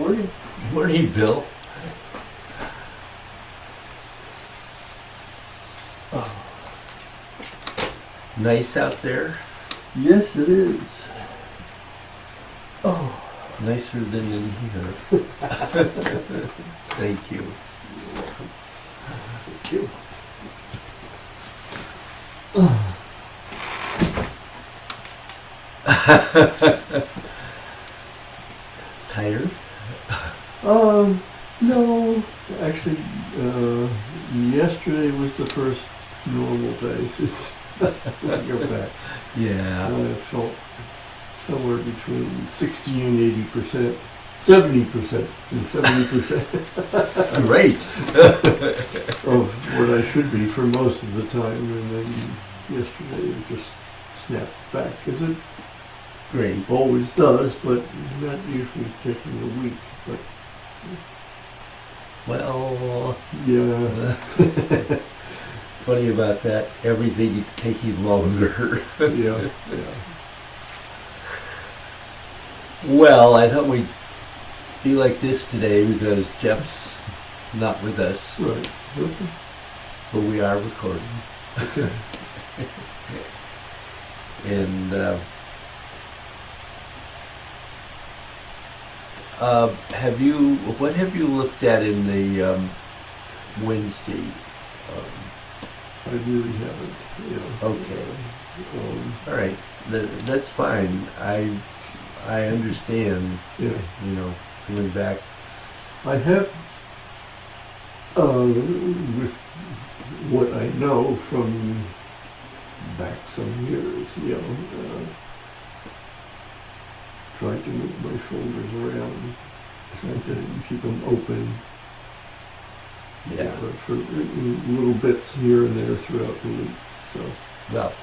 Morning. Morning, Bill. Nice out there. Yes, it is. Oh, Nicer than in here. Thank you. thank you. Tired? No. Actually, yesterday was the first normal day since we got back. Yeah. I felt somewhere between 60 and 80%, 70% and 70% Great. of what I should be for most of the time. And then yesterday it just snapped back, as it Great. always does, but not usually taking a week. But Well, yeah, funny about that. Everything is taking longer. yeah. Well, I thought we'd be like this today because Jeff's not with us, Right. Okay. but we are recording. Okay. And what have you looked at in the Wednesday? I really haven't. Yeah. Okay. All right, that's fine. I understand. Yeah. You know, coming back. I have, with what I know from back some years, trying to move my shoulders around, trying to keep them open. Yeah. For little bits here and there throughout the week. So. Well,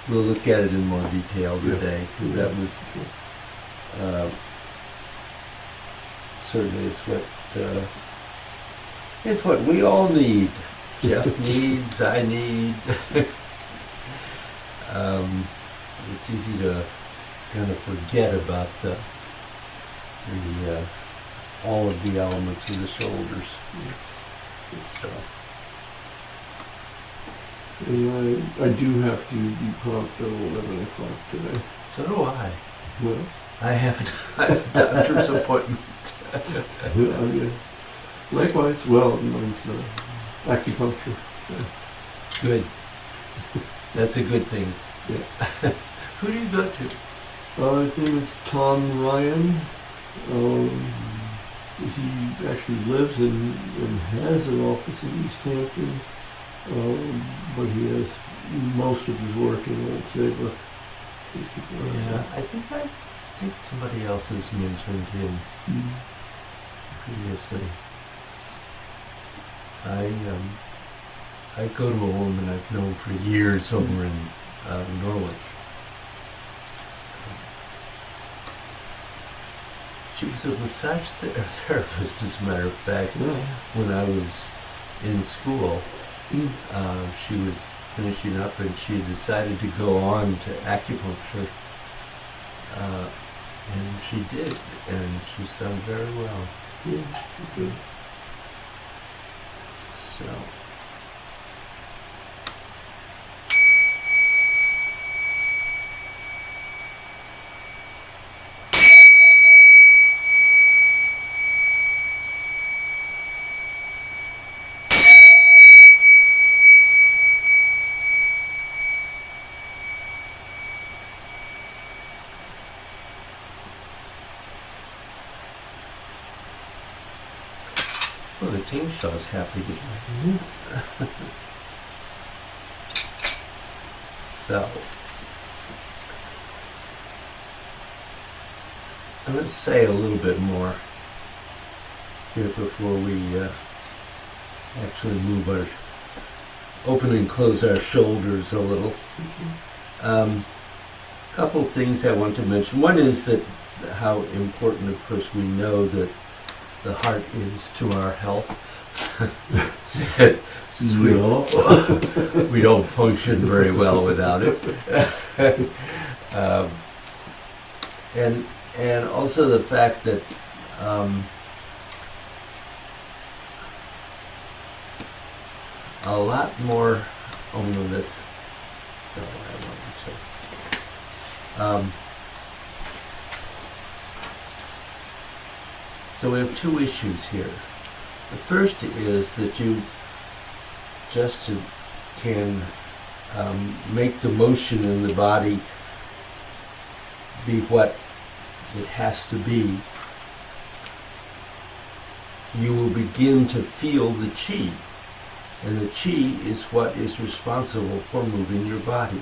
we'll look at it in more detail Yeah. today because that was certainly it's what we all need. Jeff needs. I need. It's easy to kind of forget about the all of the elements of the shoulders. So, And I do have to be prompt at 11 o'clock today. so do I. Well, I have a doctor's appointment. yeah. Likewise, well, mine's acupuncture. Good. That's a good thing. Yeah. Who do you go to? His name is Tom Ryan. He actually lives and has an office in East Hampton, but he has most of his work in Old Saybrook. Yeah, I think somebody else has mentioned him previously. I go to a woman I've known for years over in Norwich. She was a massage therapist, as a matter of fact, when I was in school. She was finishing up and she decided to go on to acupuncture. And she did, and she's done very well. Yeah, good. So. Well, the team show's happy today. So, I'm going to say a little bit more here before we actually move open and close our shoulders a little. Couple of things I want to mention. One is that how important, of course, we know that the heart is to our health. Since we don't function very well without it. And also the fact that a lot more. Oh no, that's not what I wanted to. So we have two issues here. The first is that you just can make the motion in the body be what it has to be. You will begin to feel the chi, and the chi is what is responsible for moving your body.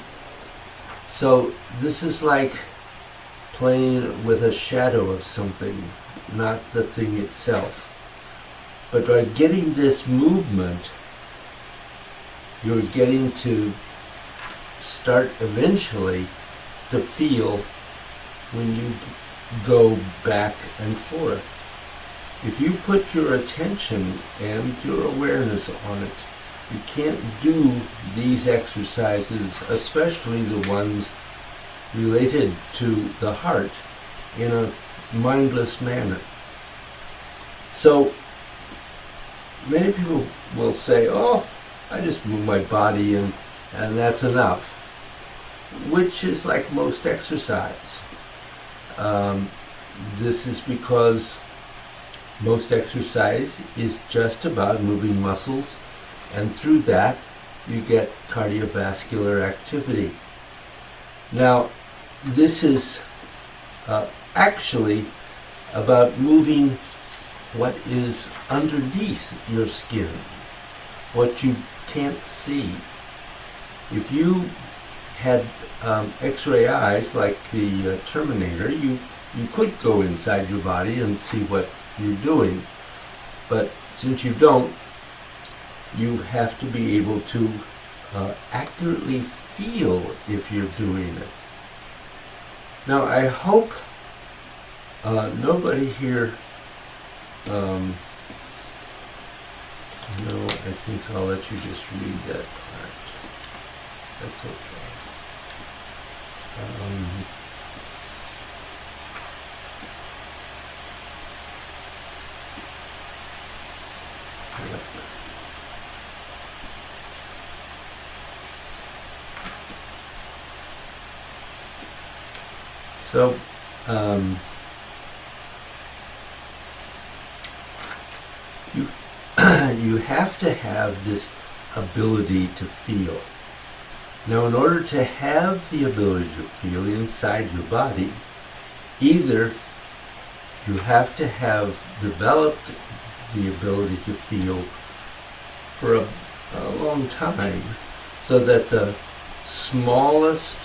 So this is like playing with a shadow of something, not the thing itself. But by getting this movement, you're getting to start eventually to feel when you go back and forth. If you put your attention and your awareness on it, you can't do these exercises, especially the ones related to the heart, in a mindless manner. So many people will say, oh, I just move my body and that's enough, which is like most exercise. This is because most exercise is just about moving muscles, and through that you get cardiovascular activity. Now, this is actually about moving what is underneath your skin, what you can't see. If you had X-ray eyes like the Terminator, you could go inside your body and see what you're doing. But since you don't, you have to be able to accurately feel if you're doing it. Now, I hope nobody here, no, I think I'll let you just read that part. That's okay. So, you have to have this ability to feel. Now, in order to have the ability to feel inside your body, either you have to have developed the ability to feel for a long time, so that the smallest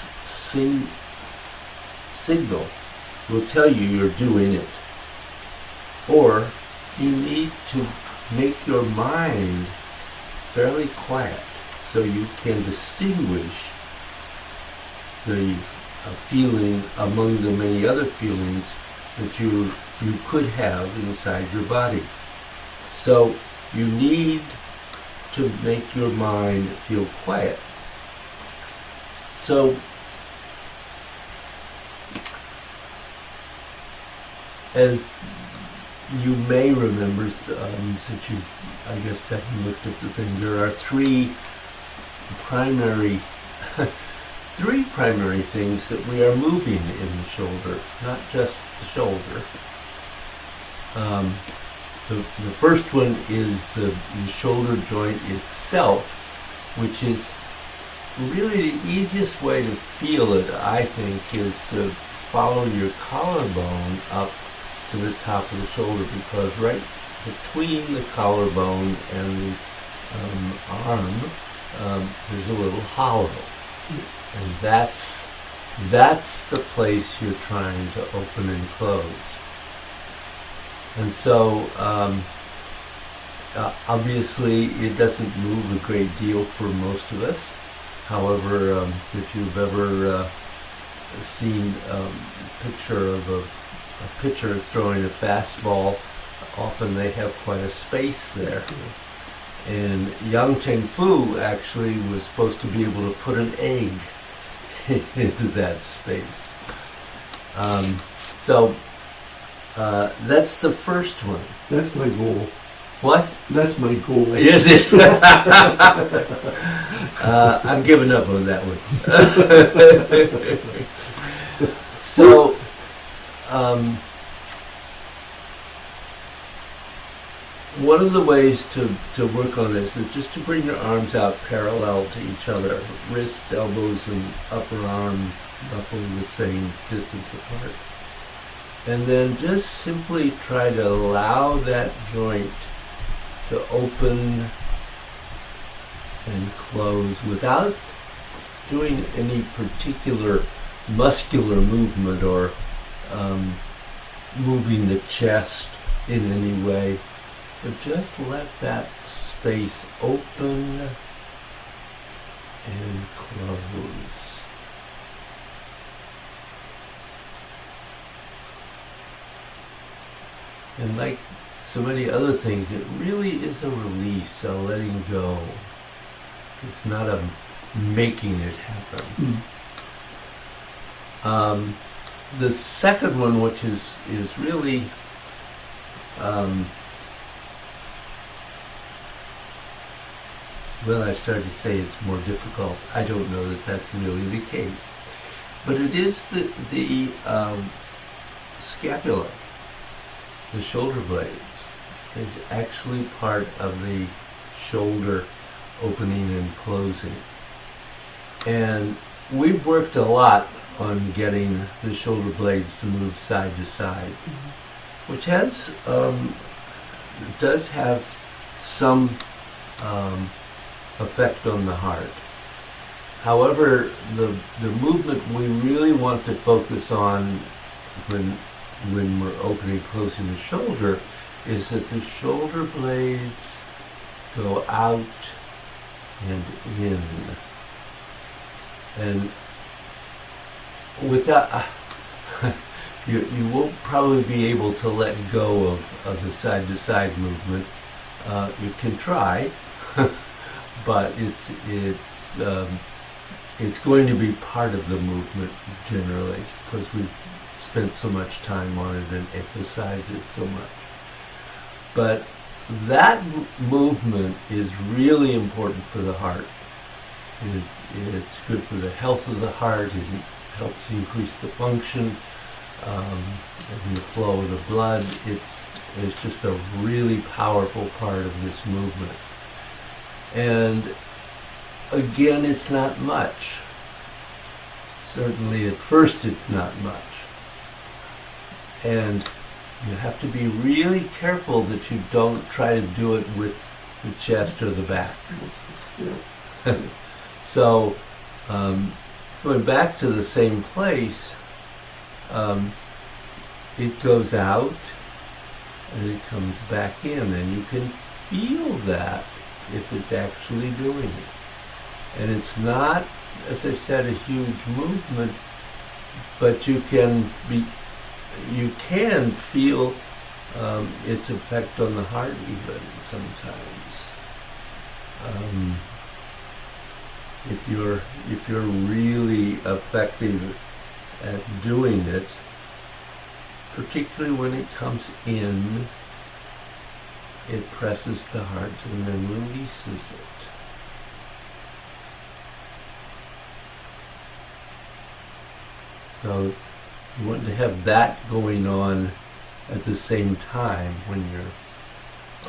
signal will tell you you're doing it. Or you need to make your mind fairly quiet so you can distinguish the feeling among the many other feelings that you could have inside your body. So you need to make your mind feel quiet. So as you may remember, since you, I guess, haven't looked at the thing, there are three primary things that we are moving in the shoulder, not just the shoulder. The first one is the shoulder joint itself, which is really the easiest way to feel it, I think, is to follow your collarbone up to the top of the shoulder, because right between the collarbone and the arm, there's a little hollow, and that's the place you're trying to open and close. And so, obviously, it doesn't move a great deal for most of us. However, if you've ever seen a picture of a pitcher throwing a fastball, often they have quite a space there. And Yang Cheng Fu actually was supposed to be able to put an egg into that space. So that's the first one. That's my goal. What? That's my goal. Is it? I'm giving up on that one. So, one of the ways to work on this is just to bring your arms out parallel to each other, wrists, elbows, and upper arm roughly the same distance apart. And then just simply try to allow that joint to open and close without doing any particular muscular movement or moving the chest in any way, but just let that space open and close. And like so many other things, it really is a release, a letting go. It's not a making it happen. The second one, which is really well, I started to say it's more difficult. I don't know that that's really the case, but it is the scapula, the shoulder blades, is actually part of the shoulder opening and closing. And we've worked a lot on getting the shoulder blades to move side to side, which has does have some effect on the heart. However, the movement we really want to focus on when we're opening and closing the shoulder is that the shoulder blades go out and in. And without, you won't probably be able to let go of the side-to-side movement. You can try, but it's going to be part of the movement generally because we've spent so much time on it and emphasized it so much. But that movement is really important for the heart. It's good for the health of the heart. It helps increase the function and the flow of the blood. It's just a really powerful part of this movement. And again, it's not much. Certainly at first it's not much. And you have to be really careful that you don't try to do it with the chest or the back. So, going back to the same place, it goes out and it comes back in, and you can feel that if it's actually doing it. And it's not, as I said, a huge movement, but you can feel its effect on the heart even sometimes. If you're really effective at doing it, particularly when it comes in, it presses the heart and then releases it. So you want to have that going on at the same time when you're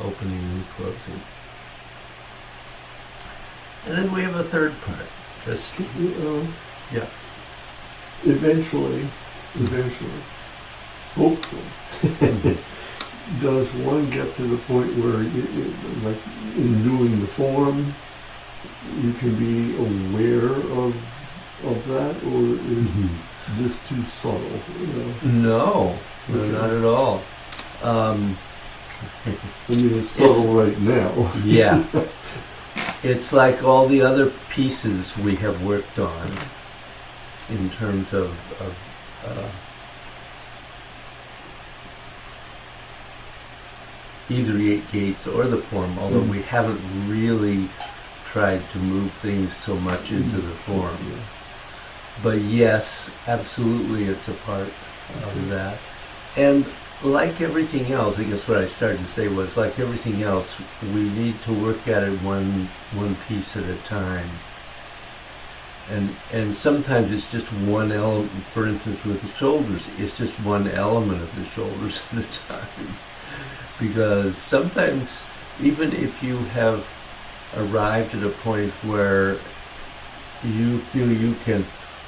opening and closing. And then we have a third part. Just yeah. Eventually, hopefully, does one get to the point where, like in doing the form, you can be aware of that, or is this too subtle? No, Okay. not at all. I mean, it's subtle right now. Yeah. It's like all the other pieces we have worked on in terms of either the 8 gates or the form, although we haven't really tried to move things so much into the form. But yes, absolutely it's a part of that. And like everything else, I guess what I started to say was, like everything else, we need to work at it one piece at a time. And sometimes it's just one element. For instance, with the shoulders, it's just one element of the shoulders at a time. Because sometimes, even if you have arrived at a point where you feel you can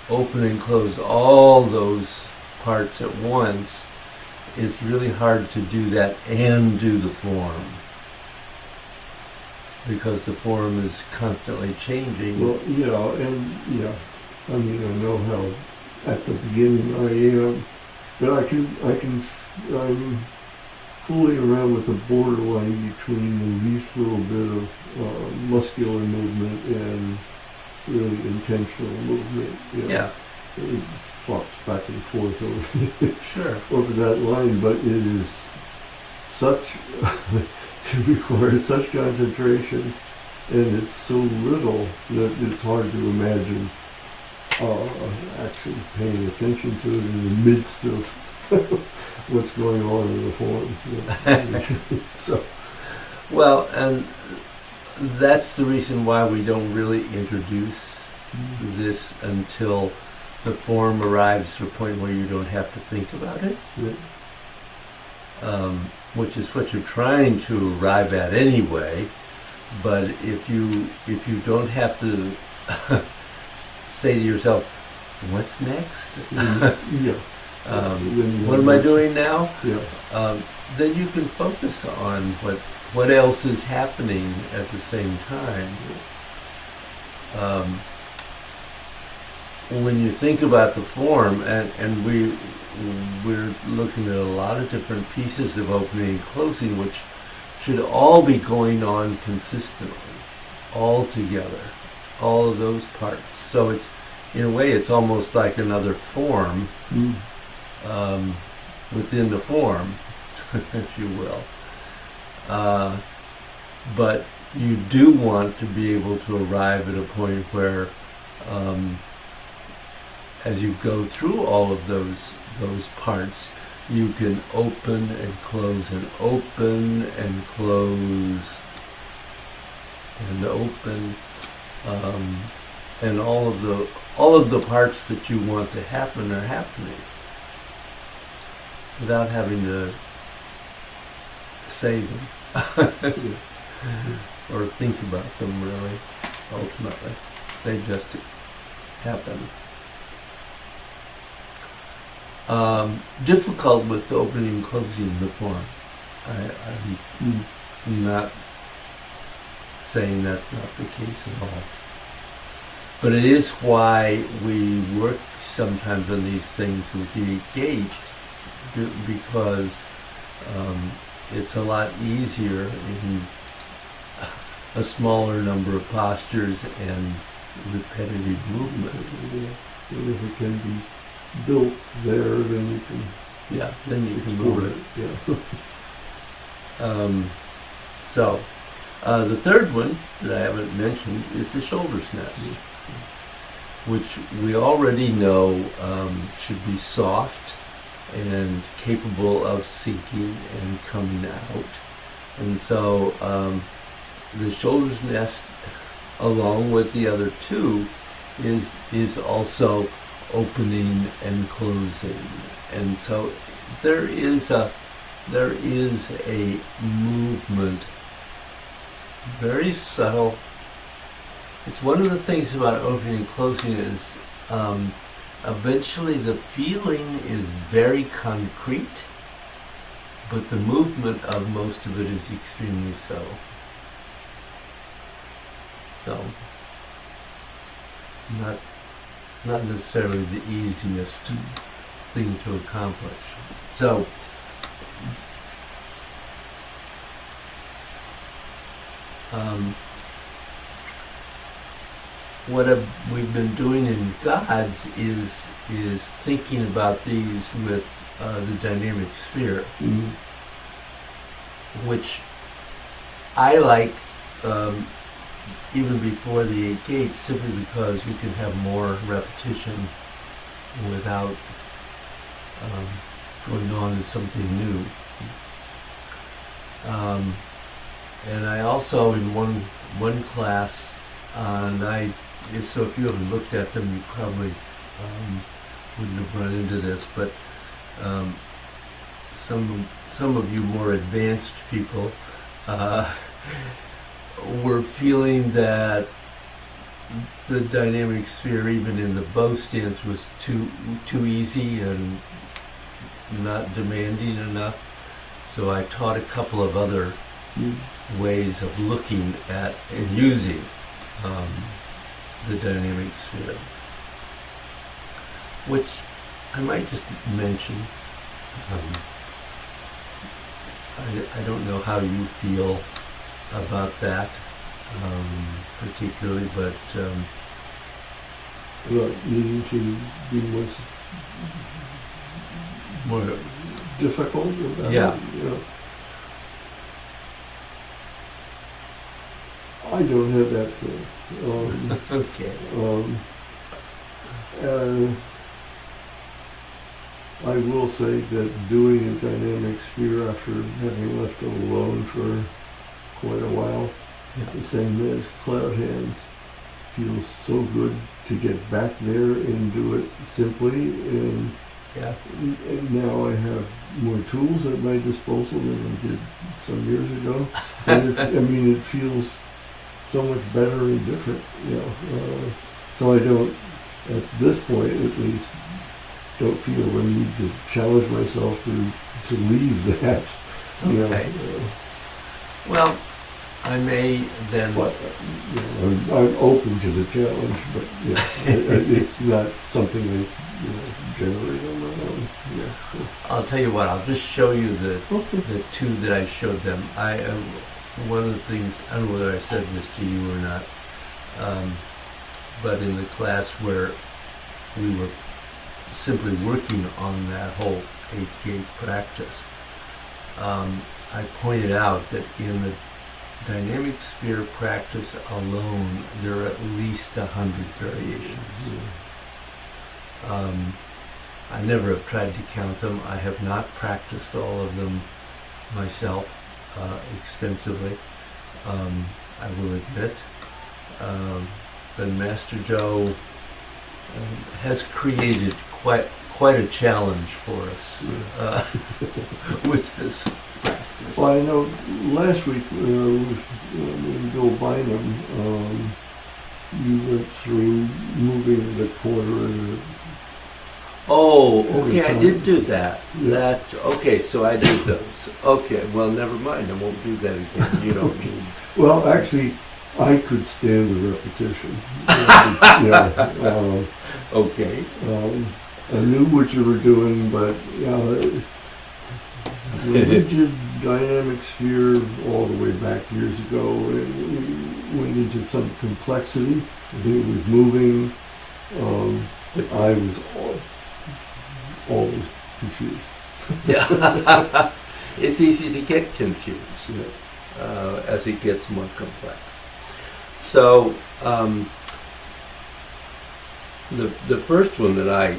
open and close all those parts at once, it's really hard to do that and do the form, because the form is constantly changing. Well, I mean, I know how at the beginning I am, but I'm fooling around with the borderline between the least little bit of muscular movement and really intentional movement. Yeah, It flops back and forth sure. over that line, but it is such, it requires such concentration, and it's so little that it's hard to imagine actually paying attention to it in the midst of what's going on in the form. So, Well, and that's the reason why we don't really introduce this until the form arrives to a point where you don't have to think about it, which is what you're trying to arrive at anyway. But if you don't have to say to yourself, "What's next? What am I doing now?" Then you can focus on what else is happening at the same time. When you think about the form, and we're looking at a lot of different pieces of opening and closing, which should all be going on consistently, all together, all of those parts. So it's, in a way, it's almost like another form within the form, if you will. But you do want to be able to arrive at a point where, as you go through all of those parts, you can open and close and open and close and open, and all of the parts that you want to happen are happening without having to say them or think about them, really. Ultimately, they just happen. Difficult with opening and closing the form. I'm not saying that's not the case at all. But it is why we work sometimes on these things with the gates, because it's a lot easier in a smaller number of postures and repetitive movement. And if it can be built there, then you can. Yeah, then you can move it. So, the third one that I haven't mentioned is the shoulder's nest, which we already know should be soft and capable of sinking and coming out. And so the shoulder's nest, along with the other two, is also opening and closing. And so there is a movement, very subtle. It's one of the things about opening and closing is eventually the feeling is very concrete, but the movement of most of it is extremely subtle. So, not necessarily the easiest thing to accomplish. So, what we've been doing in Gods is thinking about these with the dynamic sphere, which I like even before the 8 gates, simply because you can have more repetition without going on to something new. And I also in one class, if you haven't looked at them, you probably wouldn't have run into this, but some of you more advanced people were feeling that the dynamic sphere, even in the bow stance, was too easy and not demanding enough. So I taught a couple of other ways of looking at and using the dynamic sphere, which I might just mention. I don't know how you feel about that particularly, but Not needing to be more difficult about Yeah. it. I don't have that sense. okay. I will say that doing a dynamic sphere after having left it alone for quite a while, Yeah. the same as cloud hands, feels so good to get back there and do it simply. Yeah. And now I have more tools at my disposal than I did some years ago. And it feels so much better and different, so I don't, at this point at least, don't feel the need to challenge myself to leave that. Okay. Well, I may then. But I'm open to the challenge, but it's not something that generate on my own. I'll tell you what. I'll just show you the two that I showed them. One of the things, I don't know whether I said this to you or not, but in the class where we were simply working on that whole 8-gate practice, I pointed out that in the dynamic sphere practice alone, there are at least 100 variations. I never have tried to count them. I have not practiced all of them myself extensively, I will admit. But Master Joe has created quite a challenge for us with this practice. Well, I know last week with Bill Bynum, you went through moving the quarter and Oh, okay, I Every did do that. Yeah. That's okay, so I did those. Okay, well, never mind. I won't do that again. You don't need. well, actually, I could stand the repetition. Okay. I knew what you were doing, but when we did dynamic sphere all the way back years ago, and we went into some complexity. It was moving. I was always confused. Yeah. It's easy to get confused Yeah. as it gets more complex. So the first one that I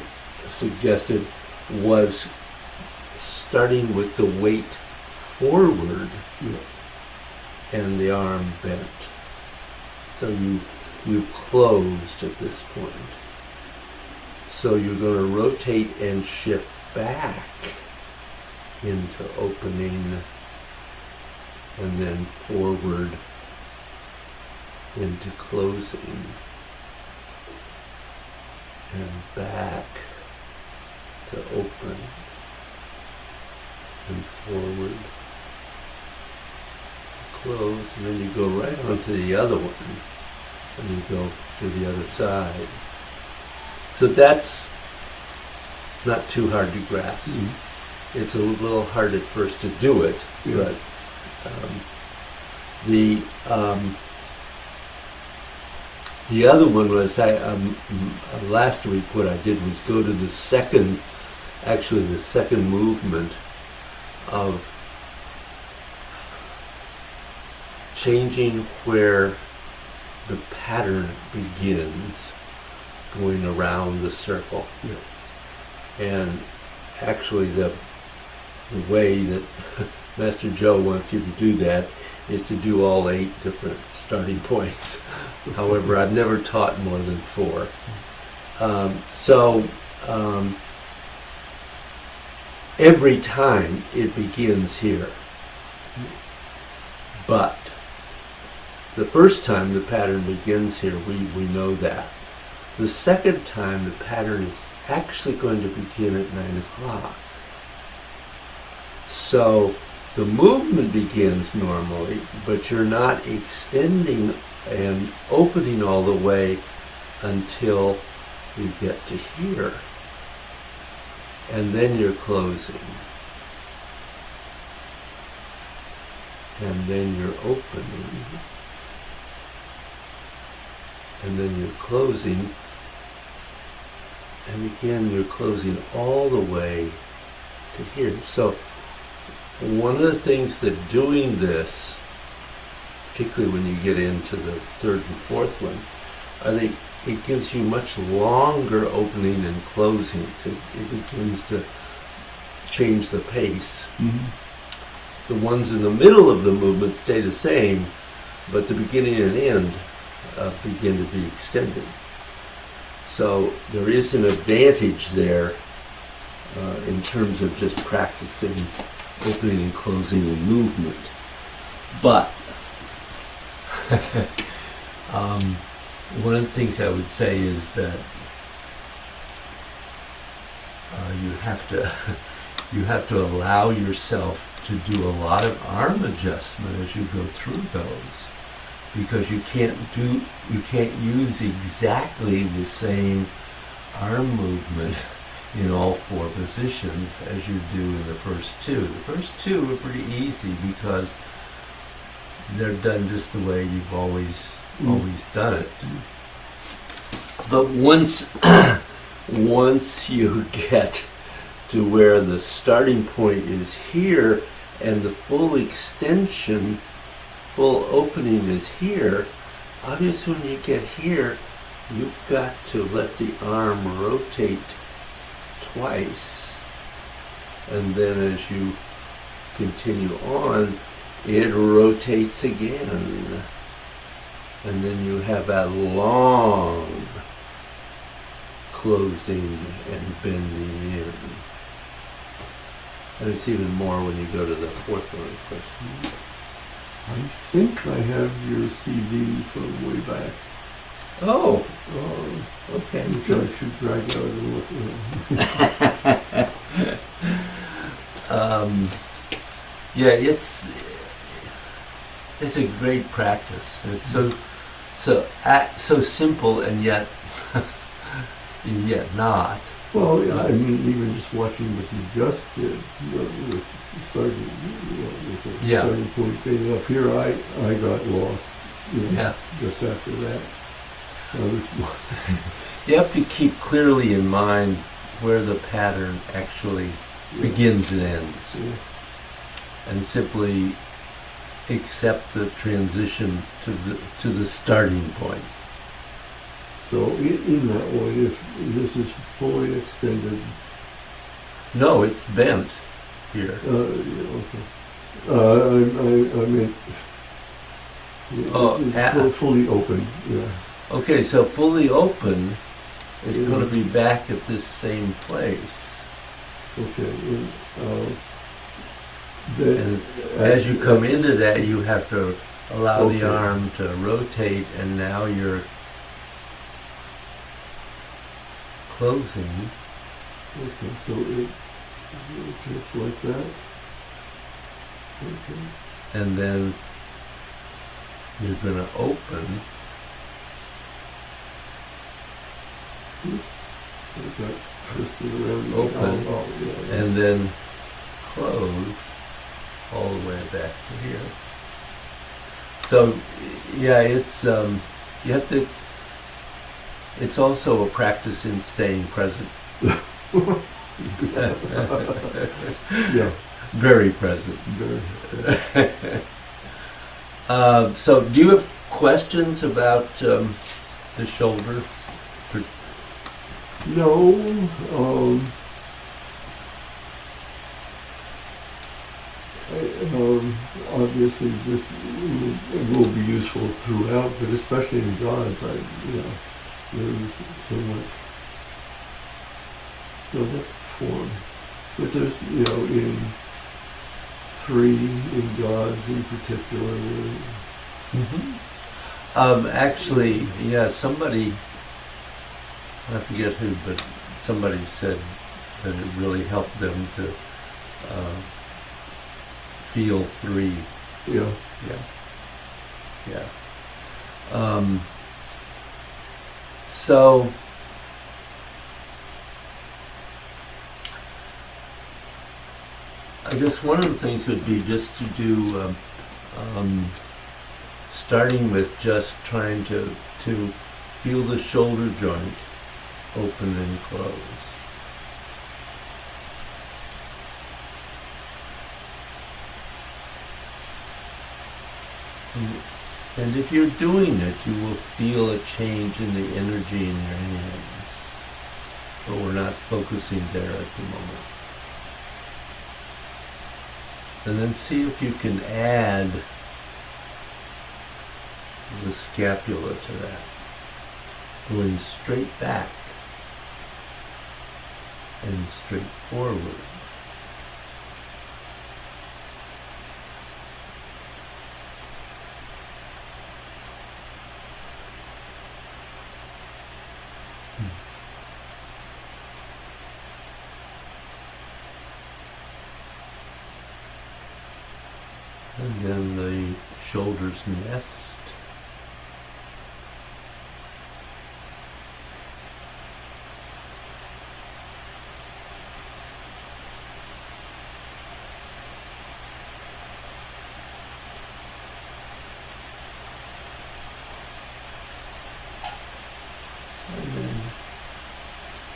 suggested was starting with the weight forward and the arm bent. So you've closed at this point. So you're going to rotate and shift back into opening and then forward into closing and back to open and forward, close, and then you go right onto the other one and you go to the other side. So that's not too hard to grasp. Mm-hmm. It's a little hard at first to do it, Yeah. but the other one was last week. What I did was go to the second movement of changing where the pattern begins, going around the circle. Yeah. And actually the the way that Master Joe wants you to do that is to do all 8 different starting points. However, I've never taught more than 4. Every time it begins here. But the first time the pattern begins here, we know that. The second time the pattern is actually going to begin at 9 o'clock. So the movement begins normally, but you're not extending and opening all the way until you get to here. And then you're closing. And then you're opening. And then you're closing. And again, you're closing all the way to here. So one of the things that doing this, particularly when you get into the 3rd and 4th one, I think it gives you much longer opening and closing. It begins to change the pace. Mm-hmm. The ones in the middle of the movement stay the same, but the beginning and end begin to be extended. So there is an advantage there in terms of just practicing opening and closing and movement. But one of the things I would say is that you have to allow yourself to do a lot of arm adjustment as you go through those, because you can't use exactly the same arm movement in all 4 positions as you do in the first 2. The first 2 are pretty easy because they're done just the way you've always done it. But once you get to where the starting point is here and the full extension, full opening is here, obviously when you get here, you've got to let the arm rotate twice. And then as you continue on, it rotates again. And then you have a long closing and bending in. And it's even more when you go to the 4th one, of course. I think I have your CD from way back. Oh, okay. Which I should drag out and look at. Yeah, it's a great practice. It's so simple and yet not. Well, I mean, even just watching what you just did, with starting, with the starting point being up here, I got lost. Just after that. You have to keep clearly in mind where the pattern actually begins and ends, and simply accept the transition to the starting point. So in that way, if this is fully extended... No, it's bent here. Okay. I meant... it's fully open, yeah. Okay, so fully open is going to be back at this same place. Okay. And as you come into that, you have to allow the arm to rotate, and now you're closing. Okay, so it rotates like that. Okay. And then you're going to open. Got twisted around. Open. Yeah. And then close all the way back to here. So, it's you have to. It's also a practice in staying present. Yeah. Very present. Very. So, do you have questions about the shoulder? No. obviously this will be useful throughout, but especially in gods, there's so much. So that's the form. But there's, in three, in gods in particular. Actually, yeah, somebody, I forget who, but somebody said that it really helped them to feel three. Yeah. Yeah. So, I guess one of the things would be just to do, starting with just trying to feel the shoulder joint open and close. And if you're doing it, you will feel a change in the energy in your hands. But we're not focusing there at the moment. And then see if you can add the scapula to that, going straight back and straight forward. And then the shoulders nest. And then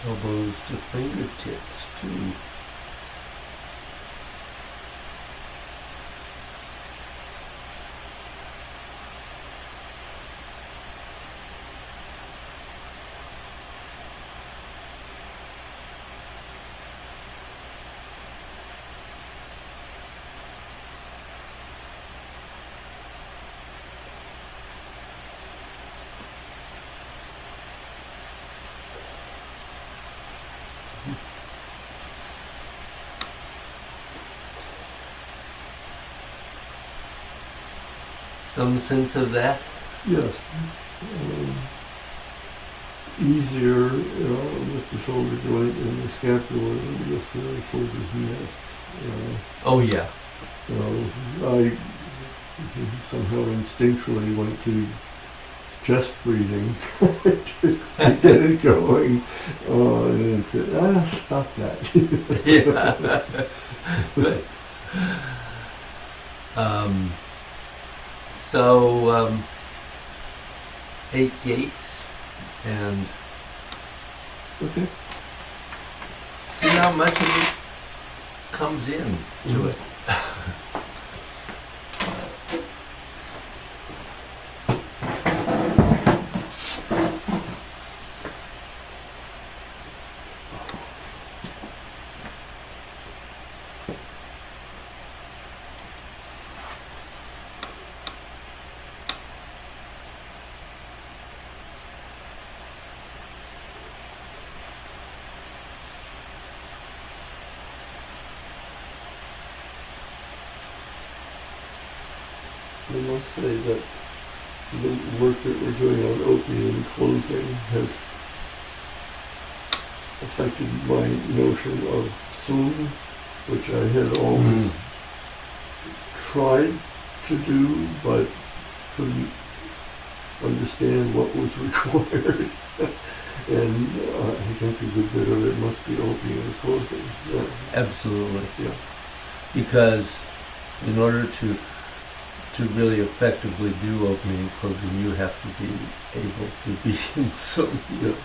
elbows to fingertips too. Some sense of that? Yes. Easier with the shoulder joint and the scapula than with the shoulders nest. Oh yeah. I somehow instinctually went to chest breathing to get it going, and said, stop that. Yeah. But, so 8 gates, and Okay. see how much of it comes in to it. I must say that the work that we're doing on opening and closing has affected my notion of Zoom, which I had always tried to do, but couldn't understand what was required. And I think a good bit of it must be opening and closing. Yeah. Absolutely. Yeah. Because in order to really effectively do opening and closing, you have to be able to be in some. Yeah.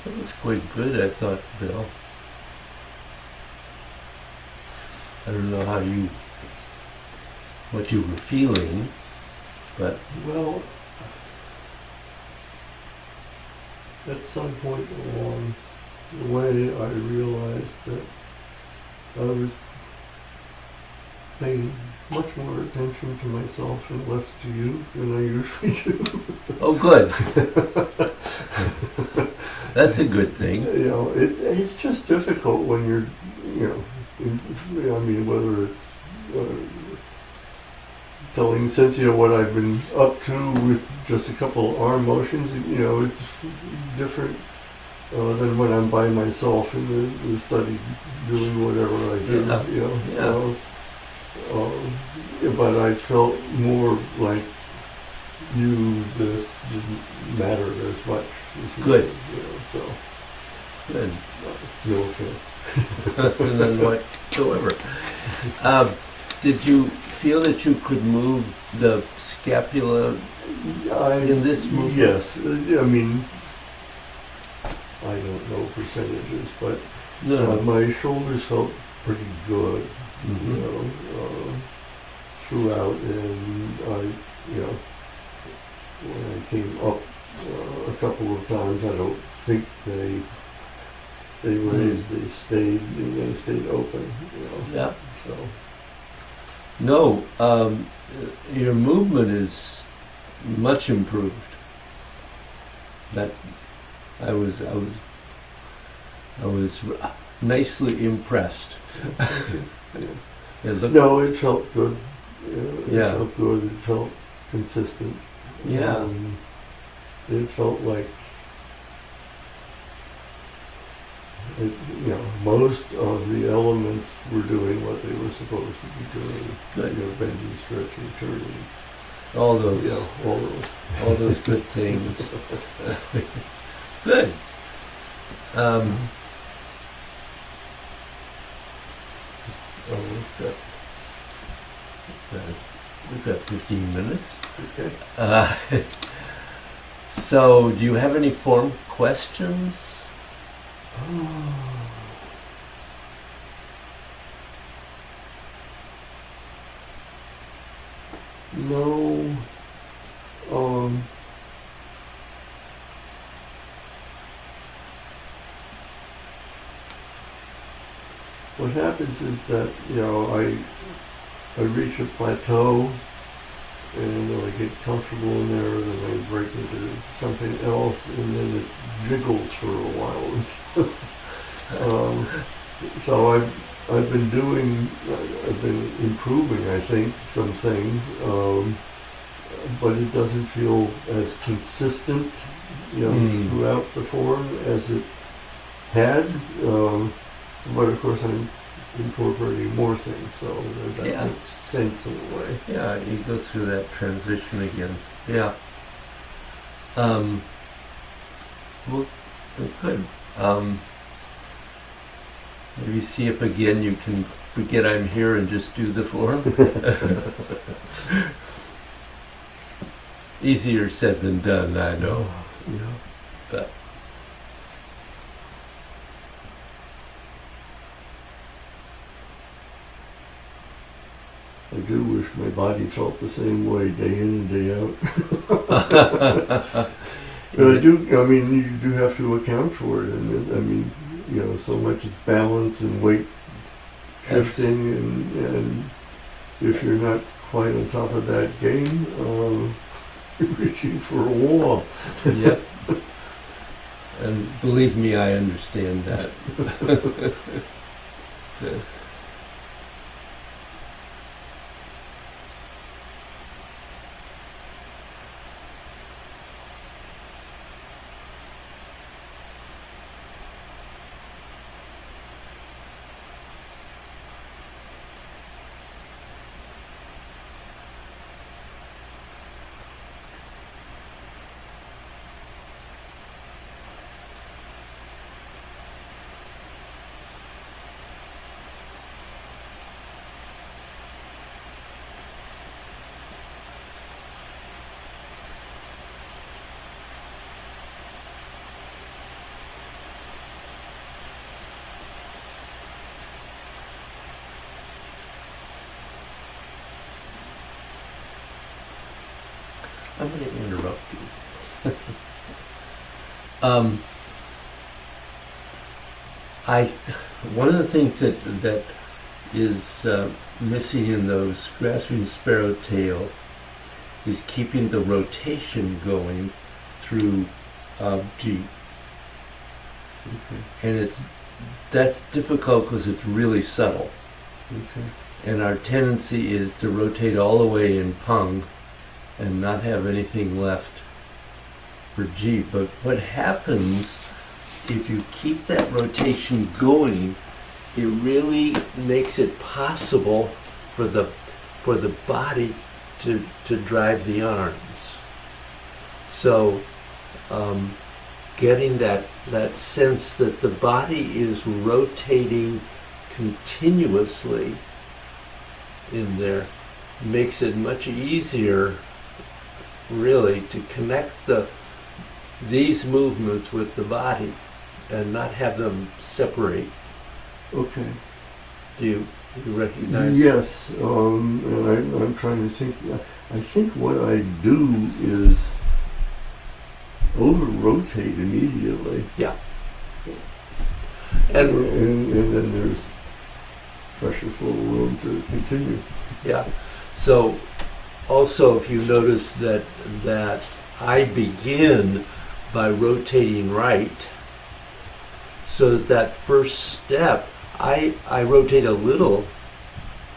That was quite good, I thought, Bill. I don't know what you were feeling, but Well, at some point along the way, I realized that I was paying much more attention to myself and less to you than I usually do. oh, good. That's a good thing. You know, it's just difficult when you're, you know, I mean, whether it's telling Cynthia what I've been up to with just a couple arm motions, you know, it's different than when I'm by myself in the study doing whatever I do, Yeah. you know. Yeah. But I felt more like this didn't matter as much. Good. You know, so, Good. no offense. And then whatsoever. Did you feel that you could move the scapula in this movement? Yes. I mean, I don't know percentages, but No. my shoulders felt pretty good, you Mhm. know, throughout, and you know, when I came up a couple of times, I don't think they raised, they stayed open, you know. Yeah. So No. Your movement is much improved. That I was nicely impressed. yeah. It looked, No, it felt good. It Yeah. felt good. It felt consistent. yeah. It felt like, you know, most of the elements were doing what they were supposed to be doing. Good. You know, bending, stretching, turning. All those. You know, all those. All those good things. Good. We've got 15 minutes. Okay. So, do you have any form questions? No. What happens is that, you know, I reach a plateau and then I get comfortable in there, and then I break into something else, and then it jiggles for a while. So I've been improving, I think, some things, but it doesn't feel as consistent, you know, throughout the form as it had. But of course, I'm incorporating more things, so that Yeah. makes sense in a way. Yeah, you go through that transition again. Yeah. Well, good. Maybe see if again you can forget I'm here and just do the form. Easier said than done, I know. Yeah. But I do wish my body felt the same way day in and day out. But I mean, you do have to account for it, and I mean, you know, so much is balance and weight shifting, and if you're not quite on top of that game, you're reaching for a wall. Yep. And believe me, I understand that. I'm going to interrupt you. I one of the things that is missing in those grasping sparrowtail is keeping the rotation going through G, Okay. and that's difficult because it's really subtle. Okay. And our tendency is to rotate all the way in Pung and not have anything left for G. But what happens if you keep that rotation going, it really makes it possible for the body to drive the arms. So getting that sense that the body is rotating continuously in there makes it much easier really to connect these movements with the body and not have them separate. Okay. Do you recognize? Yes, and I'm trying to think. I think what I do is over-rotate immediately. Yeah. And And then there's precious little room to continue. yeah. So also if you notice that I begin by rotating right, so that first step I rotate a little,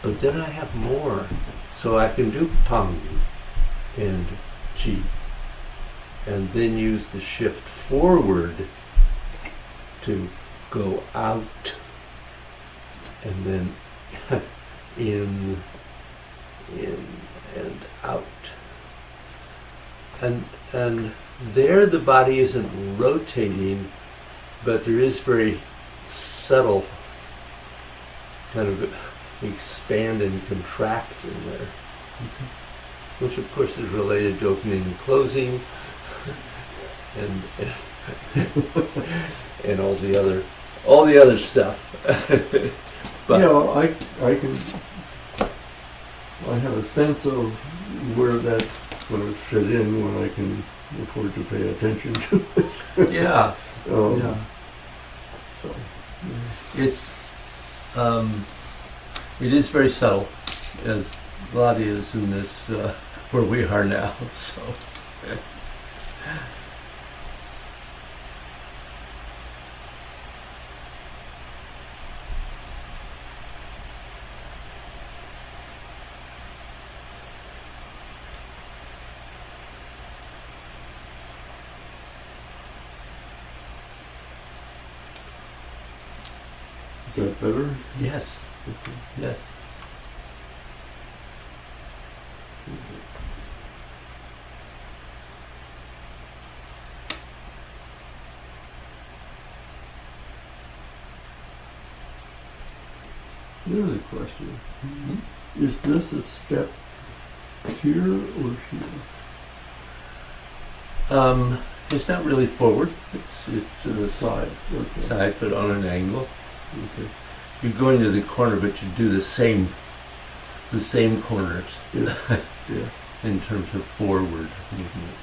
but then I have more. So I can do Pung and G, and then use the shift forward to go out, and then in and out. And there the body isn't rotating, but there is very subtle kind of expand and contract in there. Which of course is related to opening and closing and and all the other stuff. But yeah, I have a sense of where that's going to fit in when I can afford to pay attention to it. yeah. So, It's it is very subtle, as a lot is in this where we are now. So is that better? yes, yes. Here's a question. Is this a step here or here? It's not really forward. It's to the Side. Okay. side, but on an angle. Okay. You go into the corner, but you do the same corners Yeah. Yeah. in terms of forward movement.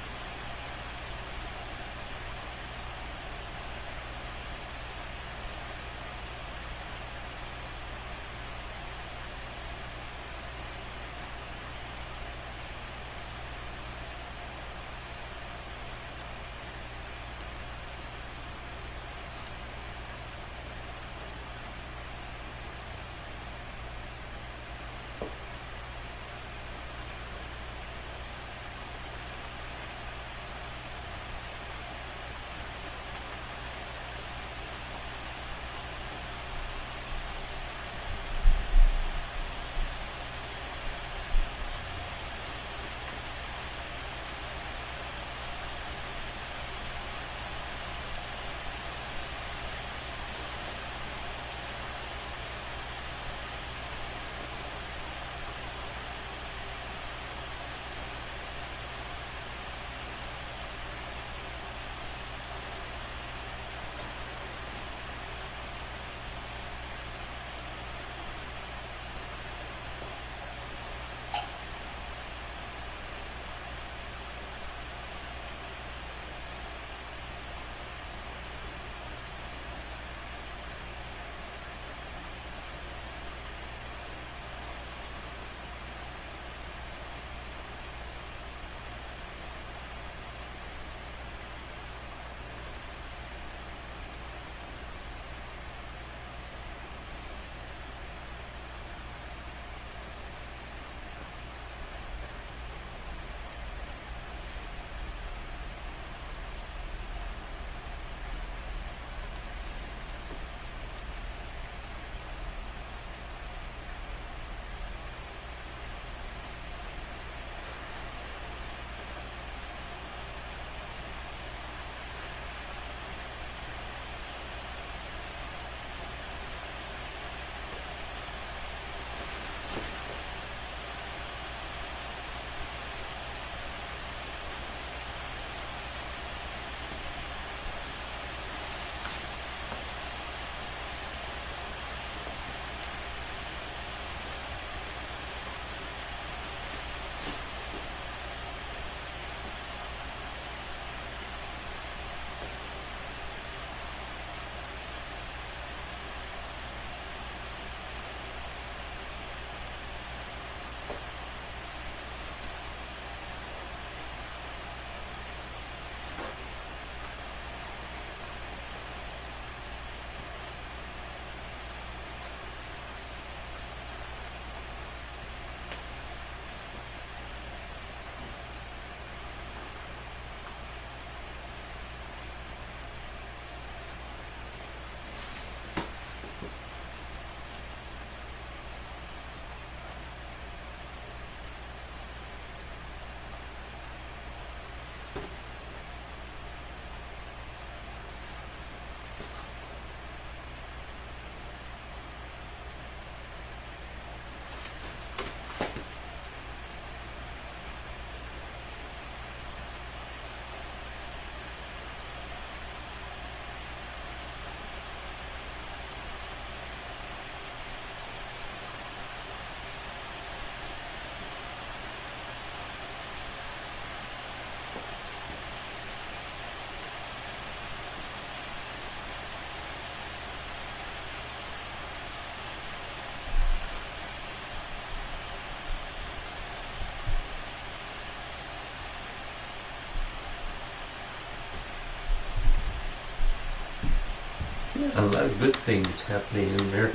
A lot of good things happening in there.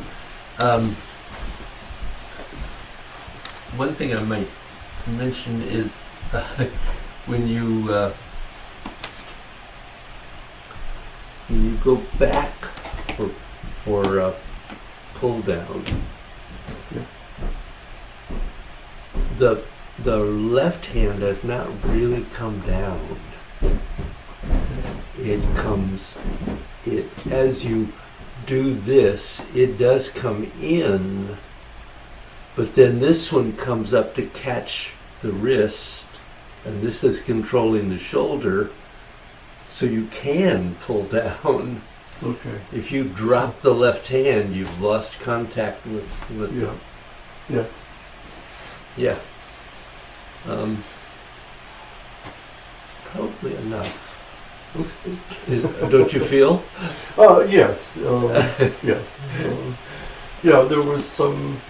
One thing I might mention is when you go back for pull down, Yeah. the left hand does not really come down. As you do this, it does come in, but then this one comes up to catch the wrist, and this is controlling the shoulder, so you can pull down. Okay. If you drop the left hand, you've lost contact with Yeah. Yeah. yeah. Probably enough. Don't you feel? Yes. Yeah. Yeah. There was some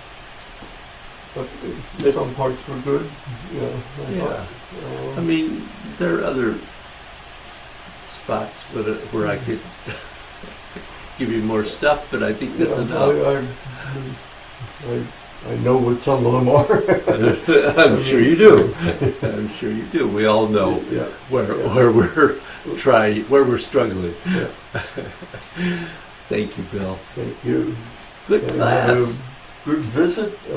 parts were good. Yeah. Yeah. I mean, there are other spots where I could give you more stuff, but I think that's enough. I know what some of them are. I'm sure you do. I'm sure you do. We all know Yeah. where we're struggling. Yeah. Thank you, Bill. Thank you. Good And class. good visit. I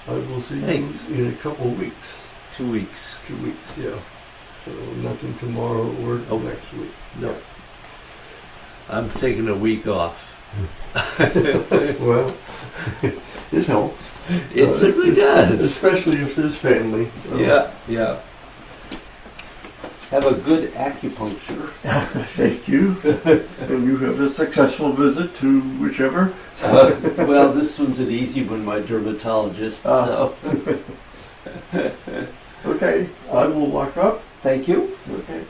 will see Thanks. you in a couple of weeks. 2 weeks. 2 weeks, yeah. So nothing tomorrow or Oh. next week. No. I'm taking a week off. Well, it helps. It certainly does. Especially if there's family. So. Yeah. Have a good acupuncture. Thank you. And you have a successful visit to whichever. Well, this one's an easy one, my dermatologist. So. Okay, I will lock up. Thank you. Okay.